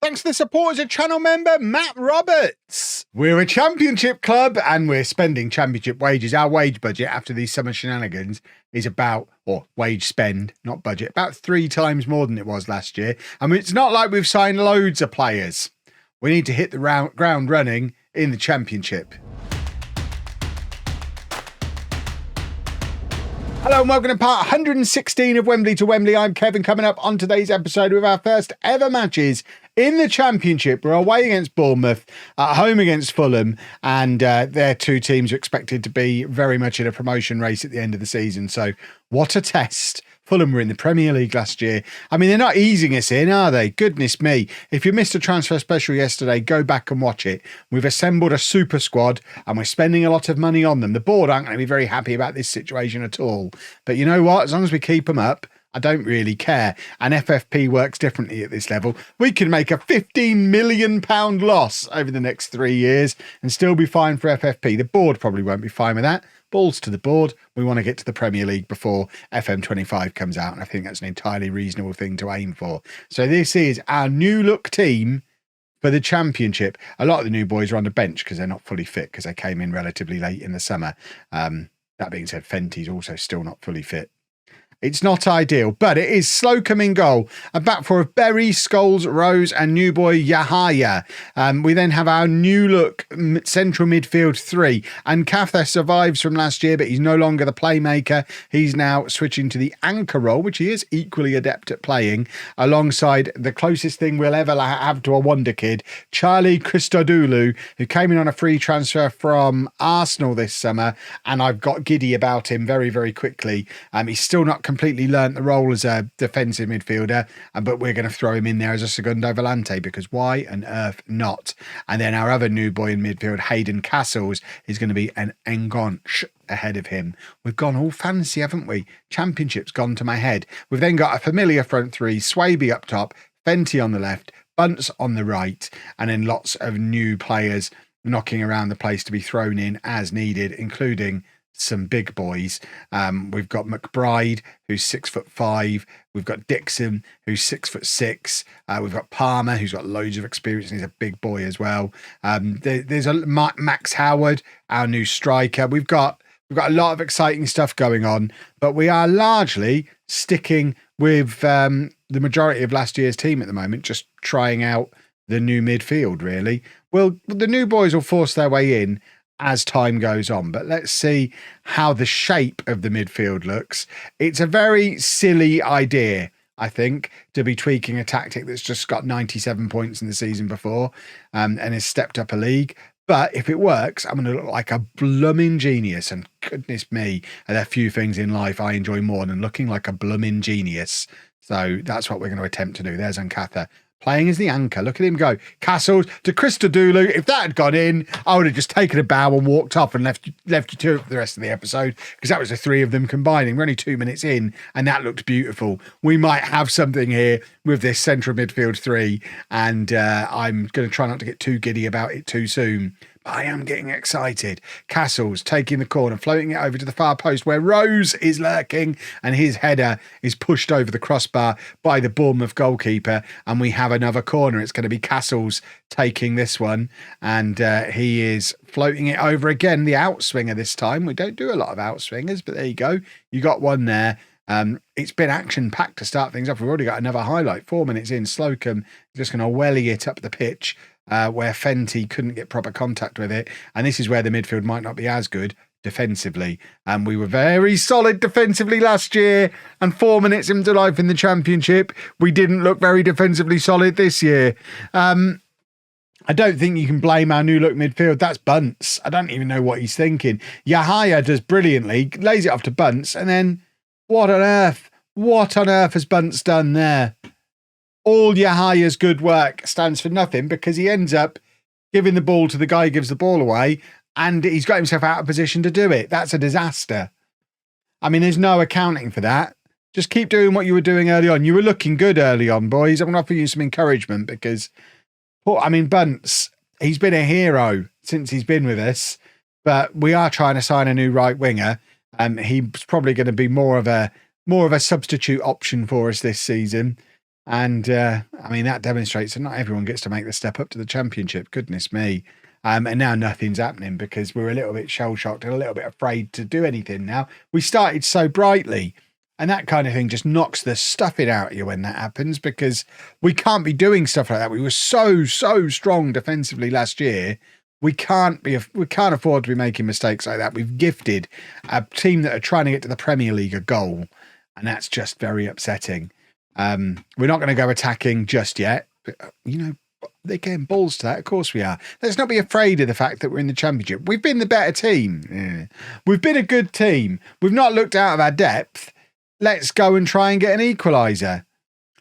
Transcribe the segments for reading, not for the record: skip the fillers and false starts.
Thanks to the support as a channel member, Matt Roberts. We're a championship club and we're spending championship wages. Our wage budget after these summer shenanigans is about, or wage spend, not budget, about 3 times more than it was last year. I mean, it's not like we've signed loads of players. We need to hit the ground running in the championship. Hello and welcome to part 116 of Wembley to Wembley. I'm Kevin, coming up on today's episode with our first ever matches in the Championship. We're away against Bournemouth, at home against Fulham, and their two teams are expected to be very much in a promotion race at the end of the season. So what a test. Fulham were in the Premier League last year. I mean, they're not easing us in, are they? Goodness me. If you missed a transfer special yesterday, go back and watch it. We've assembled a super squad and we're spending a lot of money on them. The board aren't going to be very happy about this situation at all. But you know what? As long as we keep them up, I don't really care. And FFP works differently at this level. We can make a £15 million loss over the next 3 years and still be fine for FFP. The board probably won't be fine with that. Balls to the board. We want to get to the Premier League before FM24 comes out, and I think that's an entirely reasonable thing to aim for. So this is our new look team for the Championship. A lot of the new boys are on the bench because they're not fully fit because they came in relatively late in the summer. That being said, Fenty's also still not fully fit. It's not ideal, but it is Slocum in goal. A back four of Berry, Scholes, Rose and new boy Yahaya. We then have our new look central midfield three. And Kaftha survives from last year, but he's no longer the playmaker. He's now switching to the anchor role, which he is equally adept at playing, alongside the closest thing we'll ever have to a wonder kid, Charlie Christodoulou, who came in on a free transfer from Arsenal this summer. And I've got giddy about him very, very quickly. He's still not completely learnt the role as a defensive midfielder, but we're going to throw him in there as a segundo volante because why on earth not? And then our other new boy in midfield, Hayden Castles, is going to be an Enganche ahead of him. We've gone all fancy, haven't we? Championship's gone to my head. We've then got a familiar front three, Swaby up top, Fenty on the left, Bunce on the right, and then lots of new players knocking around the place to be thrown in as needed, including some big boys. We've got McBride, who's 6'5". We've got Dixon, who's 6'6". We've got Palmer, who's got loads of experience and he's a big boy as well. There's a Max Howard, our new striker. We've got a lot of exciting stuff going on, but we are largely sticking with the majority of last year's team at the moment, just trying out the new midfield, really. Well, the new boys will force their way in as time goes on, but let's see how the shape of the midfield looks. It's a very silly idea, I think, to be tweaking a tactic that's just got 97 points in the season before and has stepped up a league. But if it works, I'm going to look like a blooming genius. And goodness me, are there few things in life I enjoy more than looking like a blooming genius. So that's what we're going to attempt to do. There's Ankatha playing as the anchor. Look at him go. Castles to Christodoulou. If that had gone in, I would have just taken a bow and walked off and left you to it for the rest of the episode, because that was the three of them combining. We're only 2 minutes in and that looked beautiful. We might have something here with this central midfield three, and I'm going to try not to get too giddy about it too soon. I am getting excited. Castles taking the corner, floating it over to the far post where Rose is lurking, and his header is pushed over the crossbar by the Bournemouth goalkeeper, and we have another corner. It's going to be Castles taking this one, and he is floating it over again, the outswinger this time. We don't do a lot of outswingers, but there you go. You got one there. It's been action-packed to start things off. We've already got another highlight. 4 minutes in, Slocum just going to welly it up the pitch, where Fenty couldn't get proper contact with it. And this is where the midfield might not be as good defensively. And we were very solid defensively last year. And 4 minutes into life in the Championship, we didn't look very defensively solid this year. I don't think you can blame our new look midfield. That's Bunce. I don't even know what he's thinking. Yahaya does brilliantly, lays it off to Bunce. And then what on earth has Bunce done there? All Yahaya's good work stands for nothing because he ends up giving the ball to the guy who gives the ball away, and he's got himself out of position to do it. That's a disaster. I mean, there's no accounting for that. Just keep doing what you were doing early on. You were looking good early on, boys. I'm going to offer you some encouragement because, Bunce, he's been a hero since he's been with us, but we are trying to sign a new right winger. He's probably going to be more of a substitute option for us this season. And I mean, that demonstrates that not everyone gets to make the step up to the Championship. Goodness me. And now nothing's happening because we're a little bit shell-shocked and a little bit afraid to do anything now. We started so brightly, and that kind of thing just knocks the stuffing out of you when that happens, because we can't be doing stuff like that. We were so strong defensively last year. We can't afford to be making mistakes like that. We've gifted a team that are trying to get to the Premier League a goal, and that's just very upsetting. We're not going to go attacking just yet, but, they're getting balls to that. Of course we are. Let's not be afraid of the fact that we're in the Championship. We've been the better team. Yeah. We've been a good team. We've not looked out of our depth. Let's go and try and get an equaliser.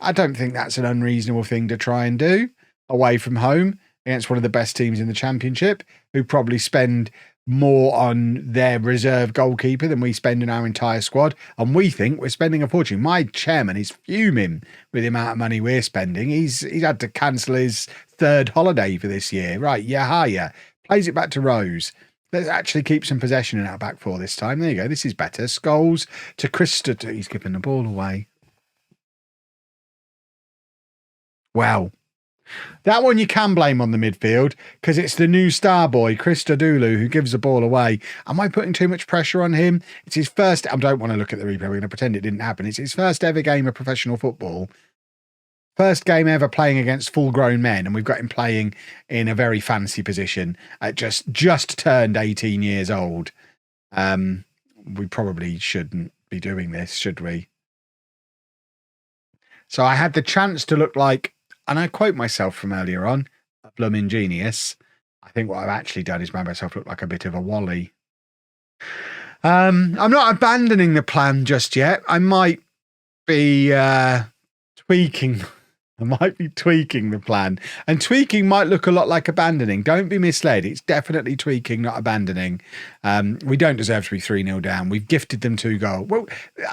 I don't think that's an unreasonable thing to try and do away from home against one of the best teams in the Championship, who probably spend more on their reserve goalkeeper than we spend in our entire squad. And we think we're spending a fortune. My chairman is fuming with the amount of money we're spending. He's had to cancel his third holiday for this year. Right, yeah. Plays it back to Rose. Let's actually keep some possession in our back four this time. There you go. This is better. Scholes to Krista. He's giving the ball away. Wow. That one you can blame on the midfield, because it's the new star boy, Christodoulou, who gives the ball away. Am I putting too much pressure on him? It's his first... I don't want to look at the replay. We're going to pretend it didn't happen. It's his first ever game of professional football. First game ever playing against full-grown men, and we've got him playing in a very fancy position at just turned 18 years old. We probably shouldn't be doing this, should we? So I had the chance to look like, and I quote myself from earlier on, a blooming genius. I think what I've actually done is made myself look like a bit of a wally. I'm not abandoning the plan just yet. I might be tweaking the plan. And tweaking might look a lot like abandoning. Don't be misled. It's definitely tweaking, not abandoning. We don't deserve to be 3-0 down. We've gifted them 2 goals. Well,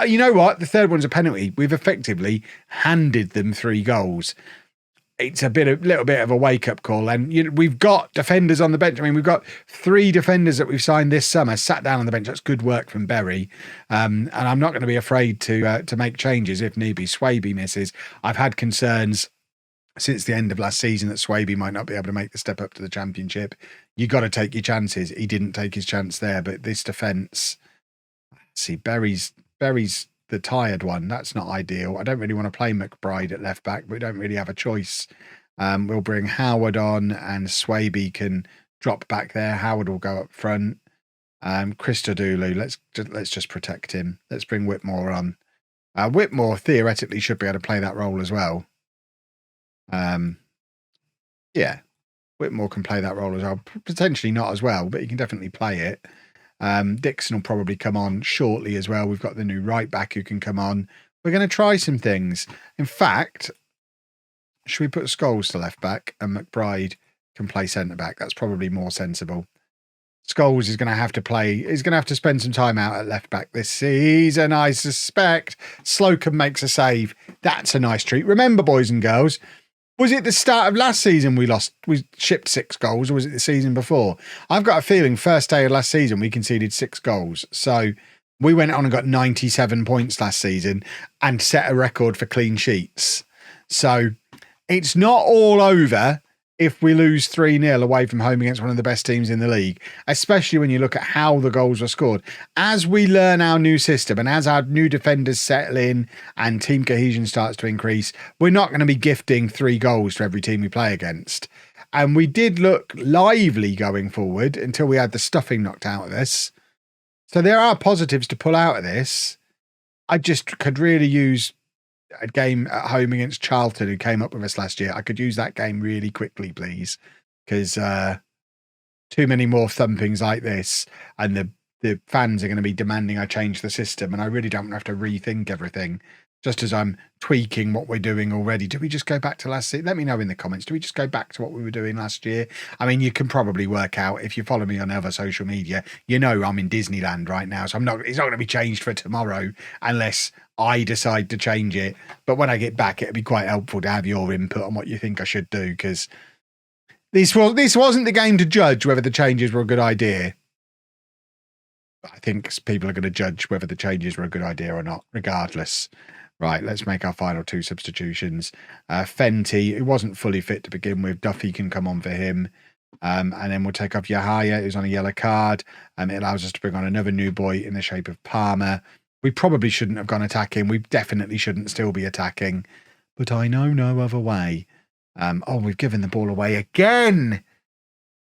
you know what? The third one's a penalty. We've effectively handed them 3 goals. It's a little bit of a wake-up call. And we've got defenders on the bench. I mean, we've got 3 defenders that we've signed this summer sat down on the bench. That's good work from Berry. And I'm not going to be afraid to make changes if need be. Swaby misses. I've had concerns since the end of last season that Swaby might not be able to make the step up to the Championship. You got to take your chances. He didn't take his chance there, but this defence... See, Berry's the tired one. That's not ideal. I don't really want to play McBride at left back, but we don't really have a choice. We'll bring Howard on, and Swaby can drop back there. Howard will go up front. Christodoulou, let's just protect him. Let's bring Whitmore on. Whitmore theoretically should be able to play that role as well. Yeah, Whitmore can play that role as well. Potentially not as well, but he can definitely play it. Dixon will probably come on shortly as well. We've got the new right back who can come on. We're going to try some things. In fact, should we put Scholes to left back and McBride can play centre back? That's probably more sensible. Scholes is going to have to play. He's going to have to spend some time out at left back this season, I suspect. Slocum makes a save. That's a nice treat. Remember, boys and girls, was it the start of last season we shipped 6 goals, or was it the season before? I've got a feeling first day of last season we conceded 6 goals. So we went on and got 97 points last season and set a record for clean sheets. So it's not all over if we lose 3-0 away from home against one of the best teams in the league, especially when you look at how the goals were scored. As we learn our new system and as our new defenders settle in and team cohesion starts to increase, we're not going to be gifting 3 goals to every team we play against. And we did look lively going forward until we had the stuffing knocked out of us. So there are positives to pull out of this. I just could really use a game at home against Charlton, who came up with us last year. I could use that game really quickly, please, because too many more thumpings like this, and the fans are going to be demanding I change the system, and I really don't have to rethink everything. Just as I'm tweaking what we're doing already. Do we just go back to last season? Let me know in the comments. Do we just go back to what we were doing last year? I mean, you can probably work out if you follow me on other social media. You know I'm in Disneyland right now, so it's not going to be changed for tomorrow unless I decide to change it. But when I get back, it'd be quite helpful to have your input on what you think I should do, because this wasn't the game to judge whether the changes were a good idea. I think people are going to judge whether the changes were a good idea or not, regardless. Right, let's make our final 2 substitutions. Fenty, who wasn't fully fit to begin with. Duffy can come on for him. And then we'll take off Yahaya, who's on a yellow card. It allows us to bring on another new boy in the shape of Palmer. We probably shouldn't have gone attacking. We definitely shouldn't still be attacking. But I know no other way. We've given the ball away again.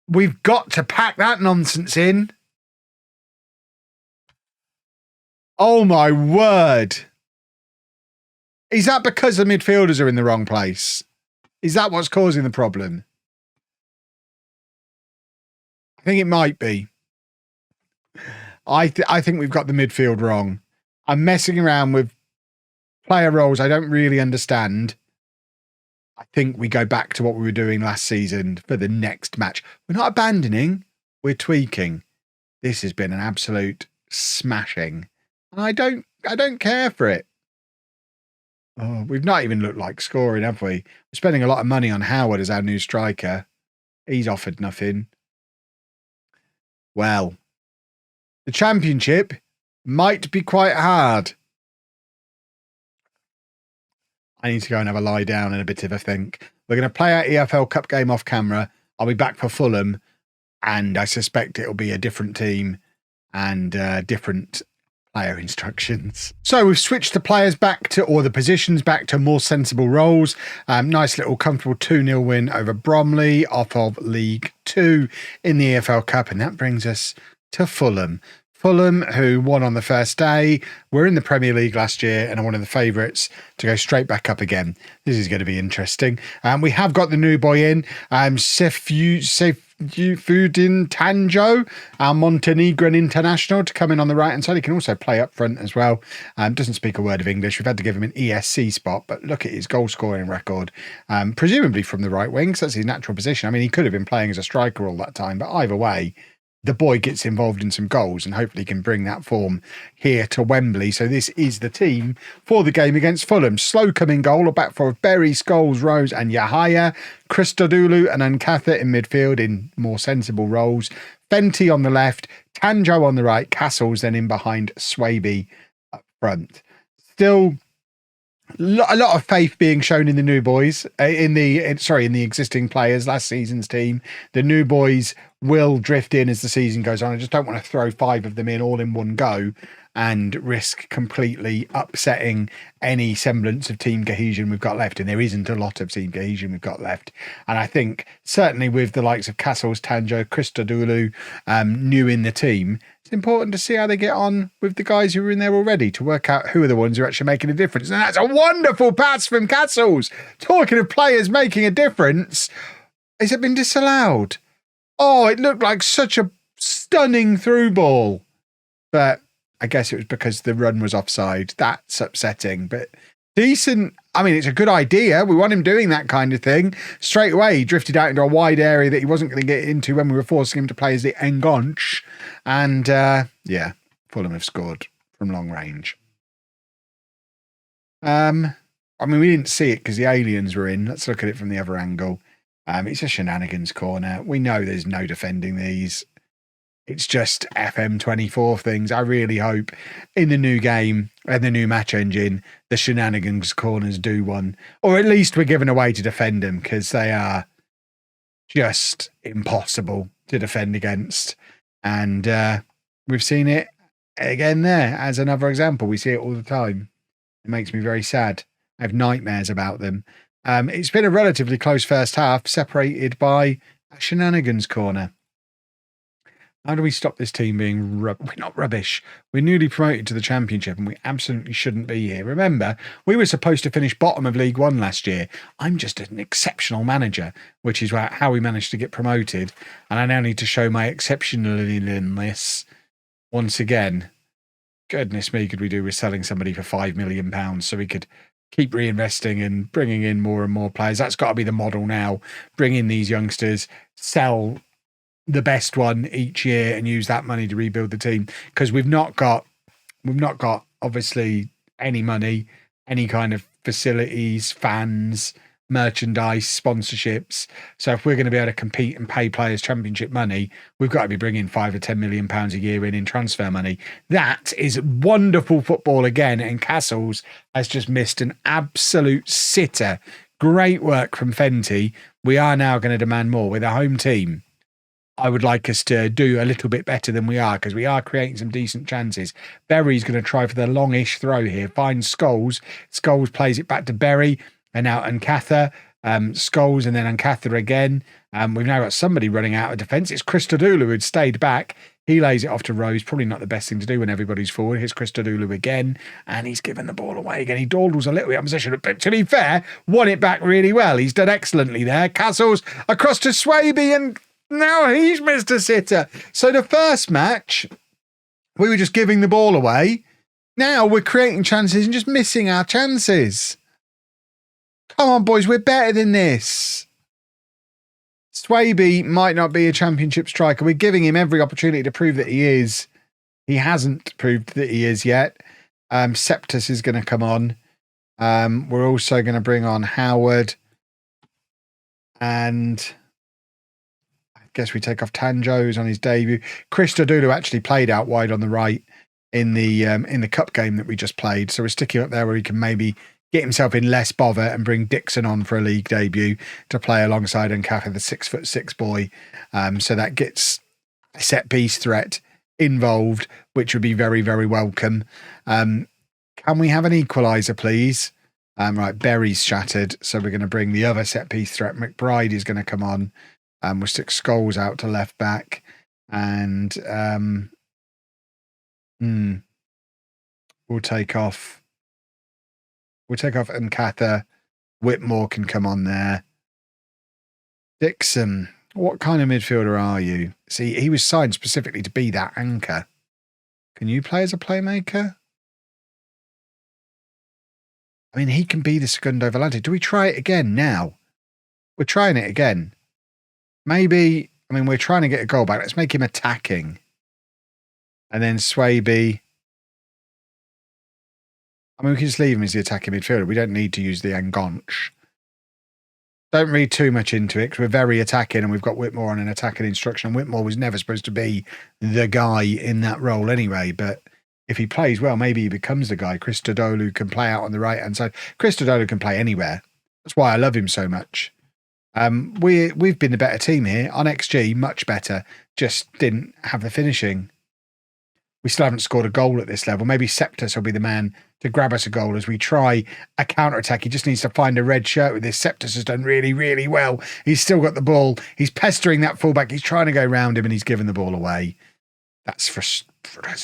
We've got to pack that nonsense in. Oh, my word. Is that because the midfielders are in the wrong place? Is that what's causing the problem? I think it might be. I think we've got the midfield wrong. I'm messing around with player roles I don't really understand. I think we go back to what we were doing last season for the next match. We're not abandoning, we're tweaking. This has been an absolute smashing. And I don't care for it. Oh, we've not even looked like scoring, have we? We're spending a lot of money on Howard as our new striker. He's offered nothing. Well, the Championship might be quite hard. I need to go and have a lie down and a bit of a think. We're going to play our EFL Cup game off camera. I'll be back for Fulham, and I suspect it'll be a different team and different player instructions. So we've switched the players back to, or the positions back to more sensible roles. Nice little comfortable 2-0 win over Bromley off of League 2 in the EFL Cup, and that brings us to Fulham. Fulham, who won on the first day, were in the Premier League last year and are one of the favourites to go straight back up again. This is going to be interesting. We have got the new boy in, Seyfudin Tanjo, our Montenegrin international, to come in on the right-hand side. He can also play up front as well. Doesn't speak a word of English. We've had to give him an ESC spot, but look at his goal-scoring record. Presumably from the right wing, so that's his natural position. I mean, he could have been playing as a striker all that time, but either way, the boy gets involved in some goals and hopefully can bring that form here to Wembley. So this is the team for the game against Fulham. Slow coming goal, a back four of Berry, Scholes, Rose and Yahaya. Christodoulou and Ankatha in midfield in more sensible roles. Fenty on the left, Tanjo on the right, Castles then in behind Swaby up front. Still a lot of faith being shown in the new boys, in the existing players, last season's team. The new boys will drift in as the season goes on. I just don't want to throw 5 of them in all in one go and risk completely upsetting any semblance of team cohesion we've got left. And there isn't a lot of team cohesion we've got left. And I think certainly with the likes of Castles, Tanjo, Christodoulou new in the team, it's important to see how they get on with the guys who are in there already to work out who are the ones who are actually making a difference. And that's a wonderful pass from Castles. Talking of players making a difference, has it been disallowed? Oh, it looked like such a stunning through ball. But I guess it was because the run was offside. That's upsetting, but decent. I mean, it's a good idea. We want him doing that kind of thing. Straight away, he drifted out into a wide area that he wasn't going to get into when we were forcing him to play as the Enganche. And yeah, Fulham have scored from long range. I mean, we didn't see it because the aliens were in. Let's look at it from the other angle. It's a shenanigans corner. We know there's no defending these. It's just FM24 things. I really hope in the new game and the new match engine, the shenanigans corners do one. Or at least we're given a way to defend them, because they are just impossible to defend against. And we've seen it again there as another example. We see it all the time. It makes me very sad. I have nightmares about them. It's been a relatively close first half, separated by a shenanigans corner. How do we stop this team being we're not rubbish. We're newly promoted to the Championship and we absolutely shouldn't be here. Remember, we were supposed to finish bottom of League One last year. I'm just an exceptional manager, which is how we managed to get promoted. And I now need to show my exceptionalness once again. Goodness me, could we do with selling somebody for £5 million so we could keep reinvesting and bringing in more and more players. That's got to be the model now. Bring in these youngsters, sell the best one each year and use that money to rebuild the team, because we've not got obviously any money, any kind of facilities, fans, merchandise, sponsorships. So if we're going to be able to compete and pay players championship money, we've got to be bringing £5 or £10 million a year in transfer money. That is wonderful football again, and Castles has just missed an absolute sitter. Great work from Fenty. We are now going to demand more. With a home team, I would like us to do a little bit better than we are, because we are creating some decent chances. Berry's going to try for the longish throw here. Finds Scholes. Scholes plays it back to Berry, and now Nkatha. Scholes and then Nkatha again. We've now got somebody running out of defence. It's Christodoulou who had stayed back. He lays it off to Rose. Probably not the best thing to do when everybody's forward. Here's Christodoulou again, and he's given the ball away again. He dawdles a little bit on possession, but to be fair, won it back really well. He's done excellently there. Castles across to Swaby, and now he's missed a sitter. So the first match, we were just giving the ball away. Now we're creating chances and just missing our chances. Come on, boys, we're better than this. Swaby might not be a championship striker. We're giving him every opportunity to prove that he is. He hasn't proved that he is yet. Septus is going to come on. We're also going to bring on Howard. And I guess we take off Tanjo's on his debut. Christodoulou actually played out wide on the right in the cup game that we just played. So we're sticking up there where he can maybe get himself in less bother and bring Dixon on for a league debut to play alongside Nkatha, the 6'6" boy. So that gets a set piece threat involved, which would be very, very welcome. Can we have an equaliser, please? Right, Berry's shattered. So we're going to bring the other set piece threat. McBride is going to come on. We'll stick Scholes out to left back. And we'll take off Nkatha. Whitmore can come on there. Dixon, what kind of midfielder are you? See, he was signed specifically to be that anchor. Can you play as a playmaker? I mean, he can be the Segundo Volante. Do we try it again now? We're trying it again. Maybe, I mean, we're trying to get a goal back. Let's make him attacking. And then Swaby. I mean, we can just leave him as the attacking midfielder. We don't need to use the Enganche. Don't read too much into it, because we're very attacking and we've got Whitmore on an attacking instruction. And Whitmore was never supposed to be the guy in that role anyway. But if he plays well, maybe he becomes the guy. Christodoulou can play out on the right-hand side. Christodoulou can play anywhere. That's why I love him so much. We've been the better team here. On XG, much better. Just didn't have the finishing. We still haven't scored a goal at this level. Maybe Septus will be the man to grab us a goal as we try a counter-attack. He just needs to find a red shirt with this. Septus has done really, really well. He's still got the ball. He's pestering that fullback. He's trying to go round him and he's given the ball away. That's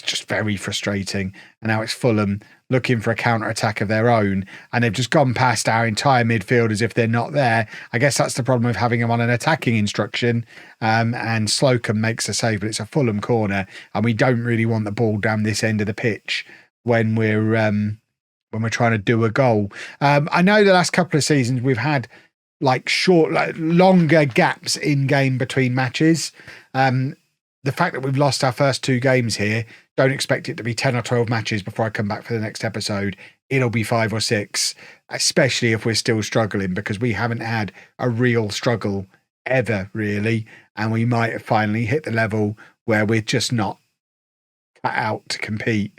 just very frustrating. And now it's Fulham looking for a counter-attack of their own. And they've just gone past our entire midfield as if they're not there. I guess that's the problem with having them on an attacking instruction. And Slocum makes a save, but it's a Fulham corner. And we don't really want the ball down this end of the pitch when we're trying to do a goal. I know the last couple of seasons we've had longer gaps in game between matches. The fact that we've lost our first 2 games here, don't expect it to be 10 or 12 matches before I come back for the next episode. It'll be 5 or 6, especially if we're still struggling, because we haven't had a real struggle ever, really. And we might have finally hit the level where we're just not cut out to compete,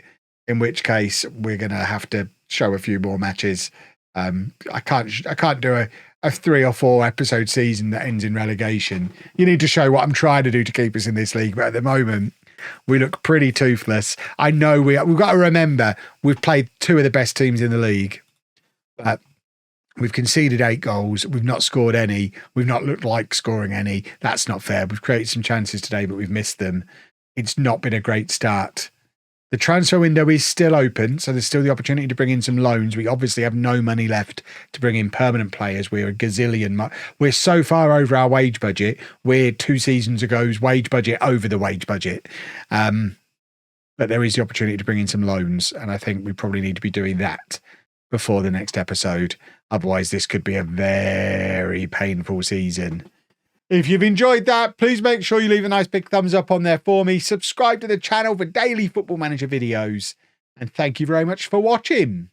in which case we're going to have to show a few more matches. I can't do a 3 or 4 episode season that ends in relegation. You need to show what I'm trying to do to keep us in this league, but at the moment we look pretty toothless. I know we've got to remember we've played 2 of the best teams in the league, but we've conceded 8 goals. We've not scored any. We've not looked like scoring any. That's not fair. We've created some chances today, but we've missed them. It's not been a great start. The transfer window is still open, so there's still the opportunity to bring in some loans. We obviously have no money left to bring in permanent players. We're a gazillion. We're so far over our wage budget. We're 2 seasons ago's wage budget over the wage budget. But there is the opportunity to bring in some loans, and I think we probably need to be doing that before the next episode. Otherwise, this could be a very painful season. If you've enjoyed that, please make sure you leave a nice big thumbs up on there for me. Subscribe to the channel for daily Football Manager videos. And thank you very much for watching.